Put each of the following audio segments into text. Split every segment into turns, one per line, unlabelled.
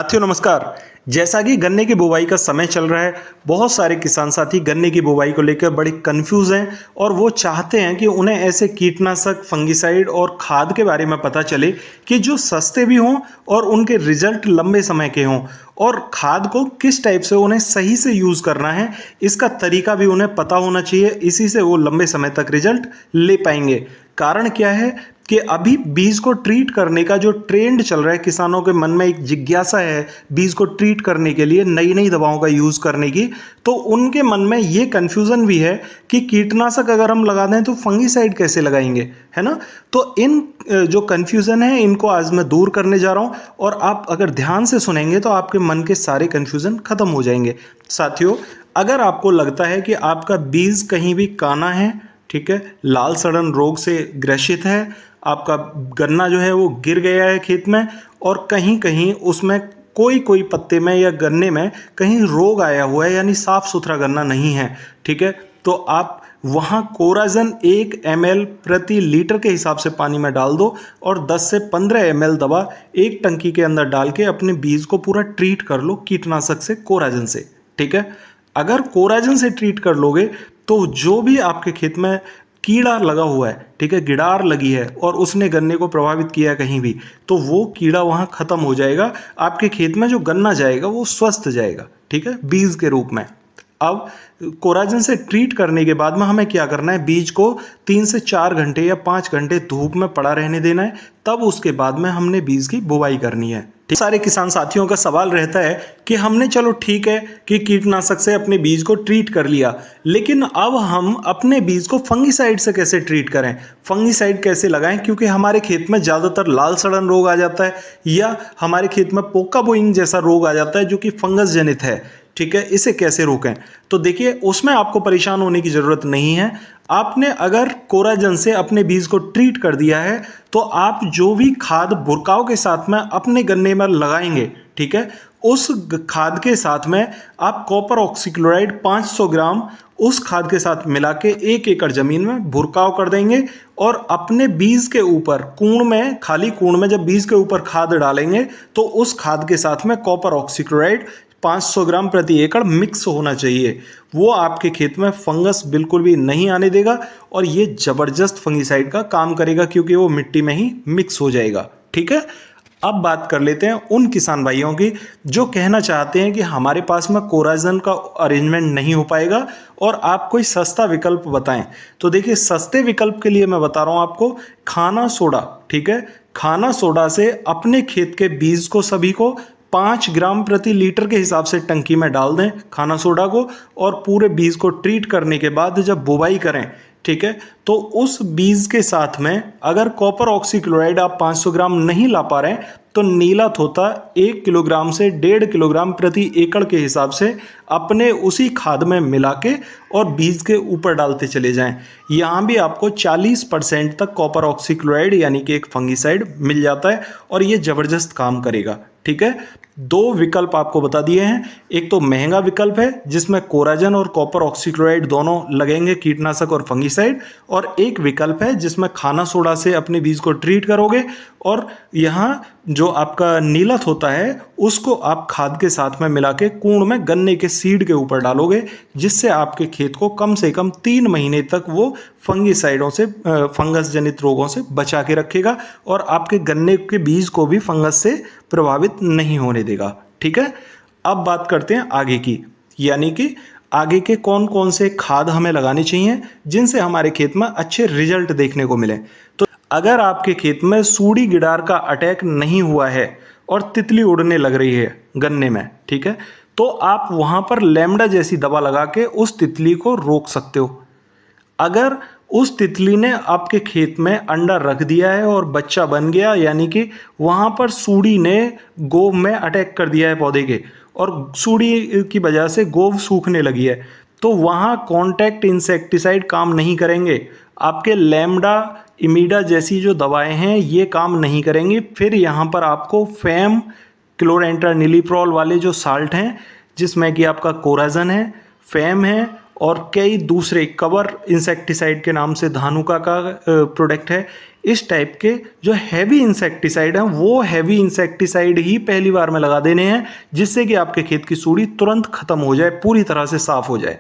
साथियों नमस्कार। जैसा कि गन्ने की बुवाई का समय चल रहा है, बहुत सारे किसान साथी गन्ने की बुवाई को लेकर बड़े कंफ्यूज हैं और वो चाहते हैं कि उन्हें ऐसे कीटनाशक, फंगिसाइड और खाद के बारे में पता चले कि जो सस्ते भी हों और उनके रिजल्ट लंबे समय के हों, और खाद को किस टाइप से उन्हें सही से यूज़ करना है इसका तरीका भी उन्हें पता होना चाहिए। इसी से वो लंबे समय तक रिजल्ट ले पाएंगे। कारण क्या है कि अभी बीज को ट्रीट करने का जो ट्रेंड चल रहा है, किसानों के मन में एक जिज्ञासा है बीज को ट्रीट करने के लिए नई नई दवाओं का यूज़ करने की। तो उनके मन में ये कन्फ्यूज़न भी है कि कीटनाशक अगर हम लगा दें तो फंगिसाइड कैसे लगाएंगे, है ना। तो इन जो कन्फ्यूज़न है इनको आज मैं दूर करने जा रहा हूँ, और आप अगर ध्यान से सुनेंगे तो आपके मन के सारे कन्फ्यूज़न खत्म हो जाएंगे। साथियों, अगर आपको लगता है कि आपका बीज कहीं भी काना है, ठीक है, लाल सड़न रोग से ग्रसित है, आपका गन्ना जो है वो गिर गया है खेत में, और कहीं कहीं उसमें कोई पत्ते में या गन्ने में कहीं रोग आया हुआ है, यानी साफ सुथरा गन्ना नहीं है, ठीक है, तो आप वहाँ कोराजन 1 ml प्रति लीटर के हिसाब से पानी में डाल दो और 10 से 15 ml दवा एक टंकी के अंदर डाल के अपने बीज को पूरा ट्रीट कर लो कीटनाशक से, कोराजन से, ठीक है। अगर कोराजन से ट्रीट कर लोगे तो जो भी आपके खेत में कीड़ा लगा हुआ है, ठीक है, गिडार लगी है और उसने गन्ने को प्रभावित किया कहीं भी, तो वो कीड़ा वहाँ खत्म हो जाएगा। आपके खेत में जो गन्ना जाएगा वो स्वस्थ जाएगा, ठीक है, बीज के रूप में। अब कोराजन से ट्रीट करने के बाद में हमें क्या करना है, बीज को 3 से 4 घंटे या 5 घंटे धूप में पड़ा रहने देना है, तब उसके बाद में हमने बीज की बुवाई करनी है। सारे किसान साथियों का सवाल रहता है कि हमने चलो ठीक है कि कीटनाशक से अपने बीज को ट्रीट कर लिया, लेकिन अब हम अपने बीज को फंगिसाइड से कैसे ट्रीट करें, फंगिसाइड कैसे लगाएं, क्योंकि हमारे खेत में ज़्यादातर लाल सड़न रोग आ जाता है या हमारे खेत में पोका बोइंग जैसा रोग आ जाता है जो कि फंगस जनित है, ठीक है, इसे कैसे रोकें। तो देखिए, उसमें आपको परेशान होने की ज़रूरत नहीं है। आपने अगर कोराजन से अपने बीज को ट्रीट कर दिया है तो आप जो भी खाद बुरकाव के साथ में अपने गन्ने में लगाएंगे, ठीक है, उस खाद के साथ में आप कॉपर ऑक्सीक्लोराइड 500 ग्राम उस खाद के साथ मिला के 1 एकड़ जमीन में बुरकाव कर देंगे, और अपने बीज के ऊपर कूण में, खाली कूण में जब बीज के ऊपर खाद डालेंगे तो उस खाद के साथ में कॉपर ऑक्सीक्लोराइड 500 ग्राम प्रति एकड़ मिक्स होना चाहिए। वो आपके खेत में फंगस बिल्कुल भी नहीं आने देगा और ये ज़बरदस्त फंगिसाइड का काम करेगा, क्योंकि वो मिट्टी में ही मिक्स हो जाएगा, ठीक है। अब बात कर लेते हैं उन किसान भाइयों की जो कहना चाहते हैं कि हमारे पास में कोराजन का अरेंजमेंट नहीं हो पाएगा और आप कोई सस्ता विकल्प बताएं। तो देखिए, सस्ते विकल्प के लिए मैं बता रहा हूं आपको खाना सोडा, ठीक है। खाना सोडा से अपने खेत के बीज को सभी को 5 ग्राम प्रति लीटर के हिसाब से टंकी में डाल दें खाना सोडा को, और पूरे बीज को ट्रीट करने के बाद जब बुवाई करें, ठीक है, तो उस बीज के साथ में अगर कॉपर ऑक्सीक्लोराइड आप 500 ग्राम नहीं ला पा रहे हैं तो नीला थोता 1 किलोग्राम से 1.5 किलोग्राम प्रति एकड़ के हिसाब से अपने उसी खाद में मिला के और बीज के ऊपर डालते चले जाएं। यहाँ भी आपको 40% तक कॉपर ऑक्सीक्लोराइड यानी कि एक फंगिसाइड मिल जाता है और ये ज़बरदस्त काम करेगा, ठीक है। 2 विकल्प आपको बता दिए हैं। एक तो महंगा विकल्प है जिसमें कोराजन और कॉपर ऑक्सीक्लोराइड दोनों लगेंगे, कीटनाशक और फंगिसाइड, और एक विकल्प है जिसमें खाना सोडा से अपने बीज को ट्रीट करोगे और यहाँ जो आपका नीलत होता है उसको आप खाद के साथ में मिला के कूण में गन्ने के सीड के ऊपर डालोगे, जिससे आपके खेत को कम से कम 3 महीने तक वो फंगिसाइडों से, फंगस जनित रोगों से बचा के रखेगा और आपके गन्ने के बीज को भी फंगस से प्रभावित नहीं होने देगा, ठीक है। अब बात करते हैं आगे की, यानी कि आगे के कौन कौन से खाद हमें लगाने चाहिए जिनसे हमारे खेत में अच्छे रिजल्ट देखने को मिले। तो अगर आपके खेत में सूड़ी गिडार का अटैक नहीं हुआ है और तितली उड़ने लग रही है गन्ने में, ठीक है, तो आप वहाँ पर लैम्डा जैसी दवा लगा के उस तितली को रोक सकते हो। अगर उस तितली ने आपके खेत में अंडा रख दिया है और बच्चा बन गया, यानी कि वहाँ पर सूड़ी ने गोव में अटैक कर दिया है पौधे के और सूड़ी की वजह से गोव सूखने लगी है, तो वहाँ कॉन्टैक्ट इंसेक्टिसाइड काम नहीं करेंगे। आपके लैम्डा इमीडा जैसी जो दवाएं हैं ये काम नहीं करेंगी। फिर यहाँ पर आपको फैम, क्लोरेंट्रानिलीप्रोल वाले जो साल्ट हैं जिसमें कि आपका कोराजन है, फैम है और कई दूसरे कवर इंसेक्टिसाइड के नाम से धानुका का प्रोडक्ट है। इस टाइप के जो हैवी इंसेक्टिसाइड हैं वो हैवी इंसेक्टिसाइड ही पहली बार में लगा देने हैं, जिससे कि आपके खेत की सूड़ी तुरंत खत्म हो जाए, पूरी तरह से साफ हो जाए।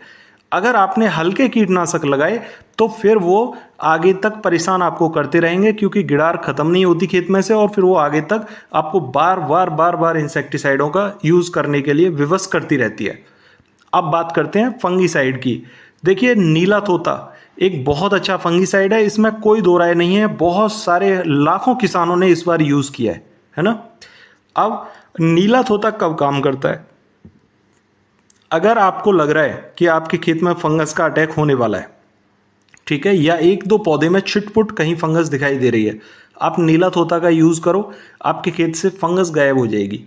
अगर आपने हल्के कीटनाशक लगाए तो फिर वो आगे तक परेशान आपको करते रहेंगे, क्योंकि गिडार खत्म नहीं होती खेत में से, और फिर वो आगे तक आपको बार बार इंसेक्टिसाइडों का यूज करने के लिए विवश करती रहती है। अब बात करते हैं फंगीसाइड की। देखिए, नीला तोता एक बहुत अच्छा फंगीसाइड है, इसमें कोई दो राय नहीं है। बहुत सारे लाखों किसानों ने इस बार यूज किया है ना। अब नीला तोता कब काम करता है? अगर आपको लग रहा है कि आपके खेत में फंगस का अटैक होने वाला है, ठीक है, या एक दो पौधे में छिटपुट कहीं फंगस दिखाई दे रही है, आप नीला तोता का यूज करो, आपके खेत से फंगस गायब हो जाएगी।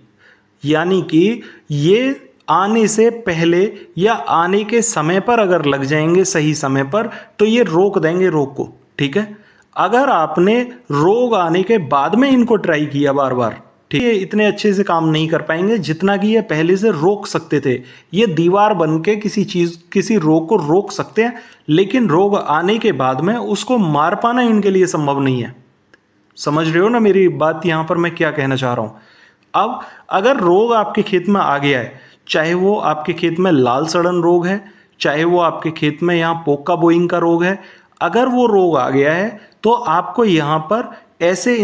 यानी कि ये आने से पहले या आने के समय पर अगर लग जाएंगे सही समय पर, तो ये रोक देंगे रोग को, ठीक है। अगर आपने रोग आने के बाद में इनको ट्राई किया बार बार, ठीक है, इतने अच्छे से काम नहीं कर पाएंगे जितना कि ये पहले से रोक सकते थे। ये दीवार बन के किसी रोग को रोक सकते हैं, लेकिन रोग आने के बाद में उसको मार पाना इनके लिए संभव नहीं है। समझ रहे हो ना मेरी बात, यहां पर मैं क्या कहना चाह रहा हूं। अब अगर रोग आपके खेत में आ गया है, चाहे वो आपके खेत में लाल सड़न रोग है, चाहे वो आपके खेत में यहाँ पोका बोइंग का रोग है, अगर वो रोग आ गया है तो आपको यहाँ पर ऐसे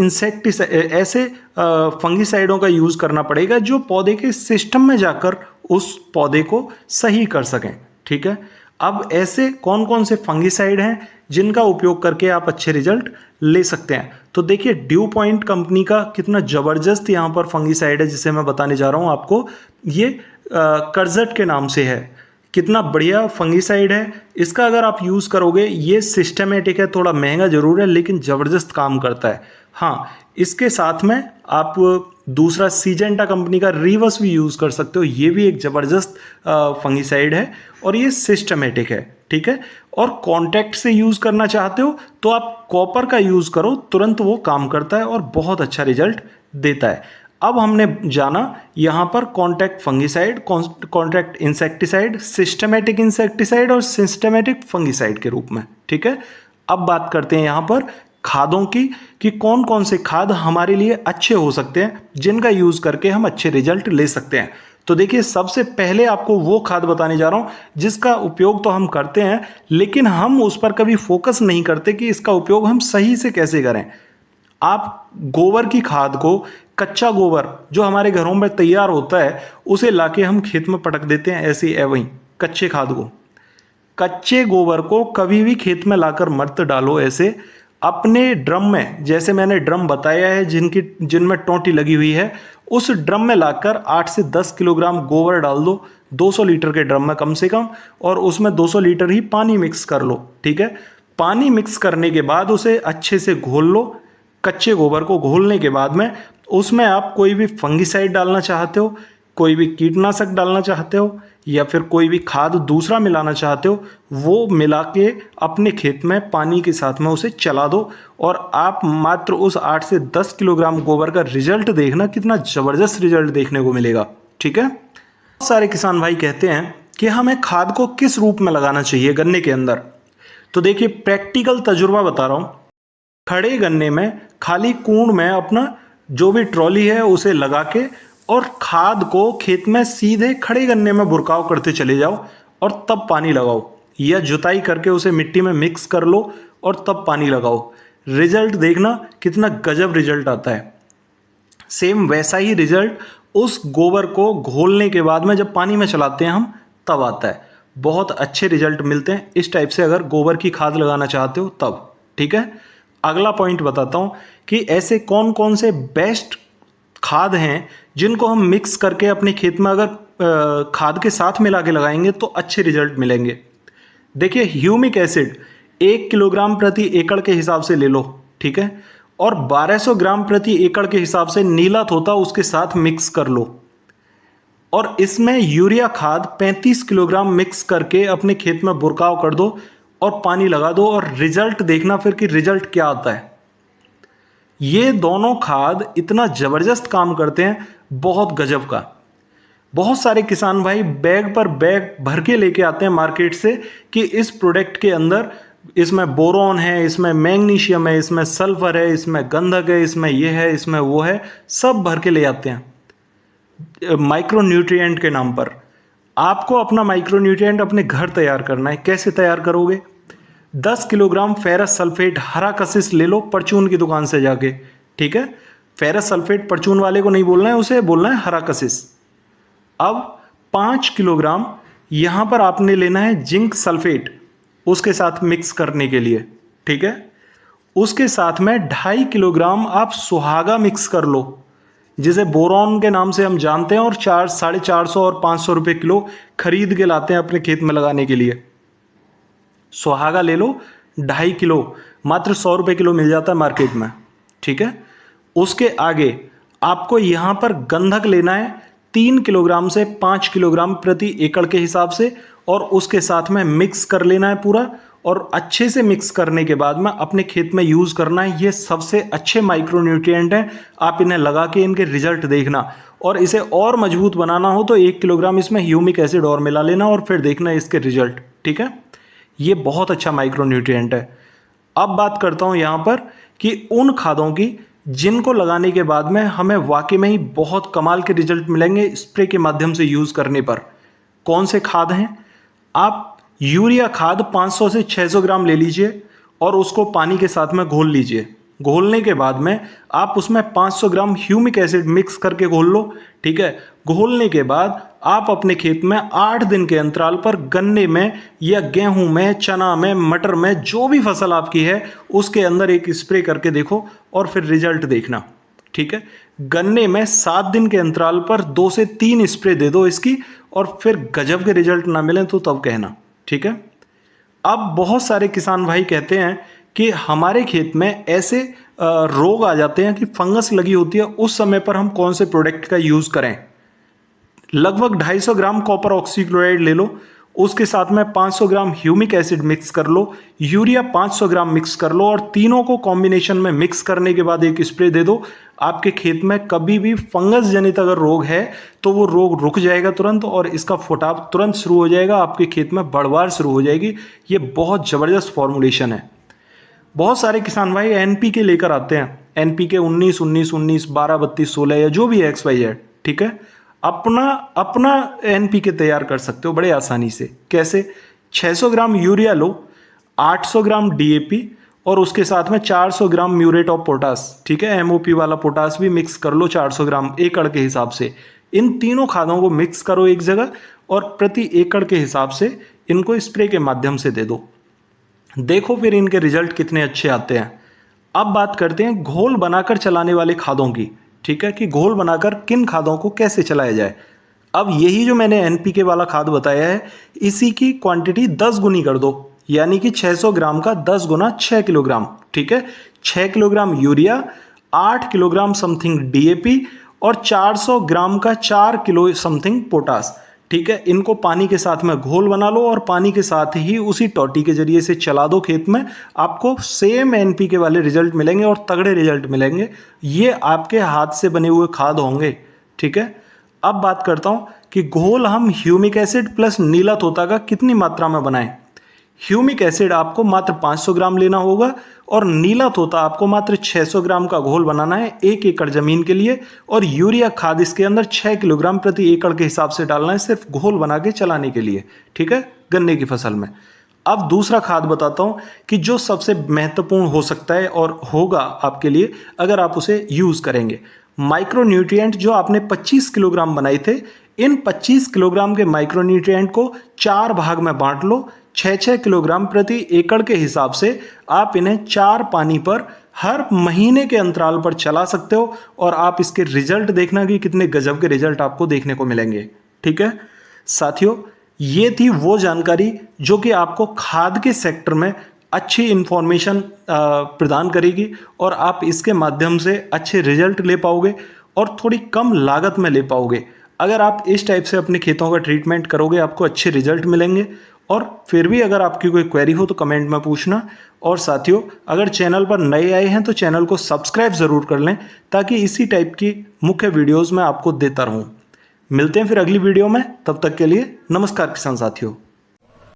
फंगीसाइडों का यूज करना पड़ेगा जो पौधे के सिस्टम में जाकर उस पौधे को सही कर सकें, ठीक है। अब ऐसे कौन कौन से फंगीसाइड हैं जिनका उपयोग करके आप अच्छे रिजल्ट ले सकते हैं? तो देखिए, ड्यू पॉइंट कंपनी का कितना जबरदस्त यहाँ पर फंगीसाइड है जिसे मैं बताने जा रहा हूँ आपको। ये कर्जट के नाम से है। कितना बढ़िया फंगीसाइड है। इसका अगर आप यूज़ करोगे, ये सिस्टमेटिक है, थोड़ा महंगा जरूर है लेकिन ज़बरदस्त काम करता है। हाँ, इसके साथ में आप दूसरा सीजेंटा कंपनी का रिवर्स भी यूज़ कर सकते हो। ये भी एक ज़बरदस्त फंगीसाइड है और ये सिस्टमेटिक है, ठीक है। और कॉन्टैक्ट से यूज़ करना चाहते हो तो आप कॉपर का यूज़ करो, तुरंत वो काम करता है और बहुत अच्छा रिजल्ट देता है। अब हमने जाना यहाँ पर contact fungicide, contact insecticide, systematic insecticide और सिस्टमेटिक फंगीसाइड के रूप में, ठीक है। अब बात करते हैं यहाँ पर खादों की कि कौन कौन से खाद हमारे लिए अच्छे हो सकते हैं जिनका यूज़ करके हम अच्छे रिजल्ट ले सकते हैं। तो देखिए, सबसे पहले आपको वो खाद बताने जा रहा हूँ जिसका उपयोग तो हम करते हैं, लेकिन हम उस पर कभी फोकस नहीं करते कि इसका उपयोग हम सही से कैसे करें। आप गोबर की खाद को, कच्चा गोबर जो हमारे घरों में तैयार होता है, उसे लाके हम खेत में पटक देते हैं ऐसे एवं कच्चे खाद को। कच्चे गोबर को कभी भी खेत में लाकर मत डालो ऐसे। अपने ड्रम में, जैसे मैंने ड्रम बताया है जिनमें टोंटी लगी हुई है, उस ड्रम में लाकर 8 से 10 किलोग्राम गोबर डाल दो 200 लीटर के ड्रम में कम से कम, और उसमें 200 लीटर ही पानी मिक्स कर लो, ठीक है। पानी मिक्स करने के बाद उसे अच्छे से घोल लो। कच्चे गोबर को घोलने के बाद में उसमें आप कोई भी फंगीसाइड डालना चाहते हो, कोई भी कीटनाशक डालना चाहते हो, या फिर कोई भी खाद दूसरा मिलाना चाहते हो, वो मिला के अपने खेत में पानी के साथ में उसे चला दो, और आप मात्र उस 8 से 10 किलोग्राम गोबर का रिजल्ट देखना, कितना ज़बरदस्त रिजल्ट देखने को मिलेगा, ठीक है। बहुत सारे किसान भाई कहते हैं कि हमें खाद को किस रूप में लगाना चाहिए गन्ने के अंदर। तो देखिए, प्रैक्टिकल तजुर्बा बता रहा हूँ। खड़े गन्ने में खाली कूड़ में अपना जो भी ट्रॉली है उसे लगा के और खाद को खेत में सीधे खड़े गन्ने में बुरकाव करते चले जाओ और तब पानी लगाओ, या जुताई करके उसे मिट्टी में मिक्स कर लो और तब पानी लगाओ। रिजल्ट देखना कितना गजब रिजल्ट आता है। सेम वैसा ही रिजल्ट उस गोबर को घोलने के बाद में जब पानी में चलाते हैं हम, तब आता है। बहुत अच्छे रिजल्ट मिलते हैं इस टाइप से अगर गोबर की खाद लगाना चाहते हो तब, ठीक है। अगला पॉइंट बताता हूं कि ऐसे कौन कौन से बेस्ट खाद हैं जिनको हम मिक्स करके अपने खेत में अगर खाद के साथ मिला के लगाएंगे तो अच्छे रिजल्ट मिलेंगे। देखिए, ह्यूमिक एसिड 1 किलोग्राम प्रति एकड़ के हिसाब से ले लो, ठीक है, और 1200 ग्राम प्रति एकड़ के हिसाब से नीला तोता उसके साथ मिक्स कर लो, और इसमें यूरिया खाद 35 किलोग्राम मिक्स करके अपने खेत में बुरकाव कर दो और पानी लगा दो, और रिजल्ट देखना फिर कि रिजल्ट क्या आता है। ये दोनों खाद इतना जबरदस्त काम करते हैं, बहुत गजब का। बहुत सारे किसान भाई बैग पर बैग भर के लेके आते हैं मार्केट से कि इस प्रोडक्ट के अंदर इसमें बोरॉन है, इसमें मैग्नीशियम है, इसमें सल्फर है, इसमें गंधक है, इसमें ये है, इसमें वो है, सब भर के ले आते हैं माइक्रो न्यूट्रिएंट के नाम पर। आपको अपना माइक्रो न्यूट्रिएंट अपने घर तैयार करना है। कैसे तैयार करोगे? 10 किलोग्राम फेरस सल्फेट हरा कशिश ले लो परचून की दुकान से जाके, ठीक है। फेरस सल्फेट परचून वाले को नहीं बोलना है, उसे बोलना है हरा कशिश। अब 5 किलोग्राम यहां पर आपने लेना है जिंक सल्फेट उसके साथ मिक्स करने के लिए, ठीक है। उसके साथ में 2.5 किलोग्राम आप सुहागा मिक्स कर लो, जिसे बोरॉन के नाम से हम जानते हैं, और 450 और 500 रुपये किलो खरीद के लाते हैं अपने खेत में लगाने के लिए। सुहागा ले लो 2.5 किलो, मात्र 100 रुपये किलो मिल जाता है मार्केट में, ठीक है। उसके आगे आपको यहां पर गंधक लेना है 3 किलोग्राम से 5 किलोग्राम प्रति एकड़ के हिसाब से, और उसके साथ में मिक्स कर लेना है पूरा, और अच्छे से मिक्स करने के बाद में अपने खेत में यूज करना है। ये सबसे अच्छे माइक्रो न्यूट्रिएंट हैं, आप इन्हें लगा के इनके रिजल्ट देखना। और इसे और मजबूत बनाना हो तो 1 किलोग्राम इसमें ह्यूमिक एसिड और मिला लेना और फिर देखना इसके रिजल्ट, ठीक है। ये बहुत अच्छा माइक्रो न्यूट्रिएंट है। अब बात करता हूं यहां पर कि उन खादों की जिनको लगाने के बाद में हमें वाकई में ही बहुत कमाल के रिजल्ट मिलेंगे स्प्रे के माध्यम से यूज करने पर। कौन से खाद हैं? आप यूरिया खाद 500 से 600 ग्राम ले लीजिए और उसको पानी के साथ में घोल लीजिए। घोलने के बाद में आप उसमें 500 ग्राम ह्यूमिक एसिड मिक्स करके घोल लो, ठीक है। घोलने के बाद आप अपने खेत में 8 दिन के अंतराल पर गन्ने में या गेहूं में, चना में, मटर में, जो भी फसल आपकी है उसके अंदर एक स्प्रे करके देखो और फिर रिजल्ट देखना, ठीक है। गन्ने में 7 दिन के अंतराल पर 2 से 3 स्प्रे दे दो इसकी, और फिर गजब के रिजल्ट ना मिले तो तब कहना, ठीक है। अब बहुत सारे किसान भाई कहते हैं कि हमारे खेत में ऐसे रोग आ जाते हैं कि फंगस लगी होती है, उस समय पर हम कौन से प्रोडक्ट का यूज करें। लगभग 250 ग्राम कॉपर ऑक्सीक्लोराइड ले लो, उसके साथ में 500 ग्राम ह्यूमिक एसिड मिक्स कर लो, यूरिया 500 ग्राम मिक्स कर लो, और तीनों को कॉम्बिनेशन में मिक्स करने के बाद एक स्प्रे दे दो। आपके खेत में कभी भी फंगस जनित अगर रोग है तो वो रोग रुक जाएगा तुरंत, और इसका फुटाव तुरंत शुरू हो जाएगा, आपके खेत में बढ़वार शुरू हो जाएगी। ये बहुत ज़बरदस्त फॉर्मुलेशन है। बहुत सारे किसान भाई एनपीके लेकर आते हैं, एनपीके 19 19 19 12 32 16 या जो भी XYZ, ठीक है। अपना एनपीके तैयार कर सकते हो बड़े आसानी से। कैसे? 600 ग्राम यूरिया लो, 800 ग्राम डीएपी, और उसके साथ में 400 ग्राम म्यूरेट ऑफ पोटास, ठीक है। एमओपी वाला पोटास भी मिक्स कर लो 400 ग्राम एकड़ के हिसाब से। इन तीनों खादों को मिक्स करो एक जगह और प्रति एकड़ के हिसाब से इनको स्प्रे के माध्यम से दे दो। देखो फिर इनके रिजल्ट कितने अच्छे आते हैं। अब बात करते हैं घोल बनाकर चलाने वाले खादों की, ठीक है, कि घोल बनाकर किन खादों को कैसे चलाया जाए। अब यही जो मैंने एनपीके वाला खाद बताया है, इसी की क्वांटिटी 10 गुनी कर दो, यानी कि 600 ग्राम का 10 गुना 6 किलोग्राम, ठीक है। 6 kilogram urea, 8 kilogram something DAP, और 400 ग्राम का 4 किलो समथिंग पोटास, ठीक है। इनको पानी के साथ में घोल बना लो और पानी के साथ ही उसी टोटी के जरिए से चला दो खेत में। आपको सेम एनपीके वाले रिजल्ट मिलेंगे और तगड़े रिजल्ट मिलेंगे। ये आपके हाथ से बने हुए खाद होंगे, ठीक है। अब बात करता हूं कि घोल हम ह्यूमिक एसिड प्लस नीला तोता का कितनी मात्रा में बनाएं। ह्यूमिक एसिड आपको मात्र 500 ग्राम लेना होगा, और नीला तोता आपको मात्र 600 ग्राम का घोल बनाना है 1 एकड़ जमीन के लिए, और यूरिया खाद इसके अंदर 6 किलोग्राम प्रति एकड़ के हिसाब से डालना है, सिर्फ घोल बना के चलाने के लिए, ठीक है, गन्ने की फसल में। अब दूसरा खाद बताता हूं कि जो सबसे महत्वपूर्ण हो सकता है और होगा आपके लिए अगर आप उसे यूज करेंगे। माइक्रो न्यूट्रिएंट जो आपने 25 किलोग्राम बनाए थे, इन 25 किलोग्राम के माइक्रो न्यूट्रिएंट को 4 भाग में बांट लो। 6-6 किलोग्राम प्रति एकड़ के हिसाब से आप इन्हें 4 पानी पर हर महीने के अंतराल पर चला सकते हो, और आप इसके रिजल्ट देखना कि कितने गजब के रिजल्ट आपको देखने को मिलेंगे, ठीक है। साथियों, ये थी वो जानकारी जो कि आपको खाद के सेक्टर में अच्छी इंफॉर्मेशन प्रदान करेगी, और आप इसके माध्यम से अच्छे रिजल्ट ले पाओगे और थोड़ी कम लागत में ले पाओगे। अगर आप इस टाइप से अपने खेतों का ट्रीटमेंट करोगे आपको अच्छे रिजल्ट मिलेंगे। और फिर भी अगर आपकी कोई क्वेरी हो तो कमेंट में पूछना। और साथियों, अगर चैनल पर नए आए हैं तो चैनल को सब्सक्राइब ज़रूर कर लें, ताकि इसी टाइप की मुख्य वीडियोज़ मैं आपको देता रहूँ। मिलते हैं फिर अगली वीडियो में, तब तक के लिए नमस्कार किसान साथियों।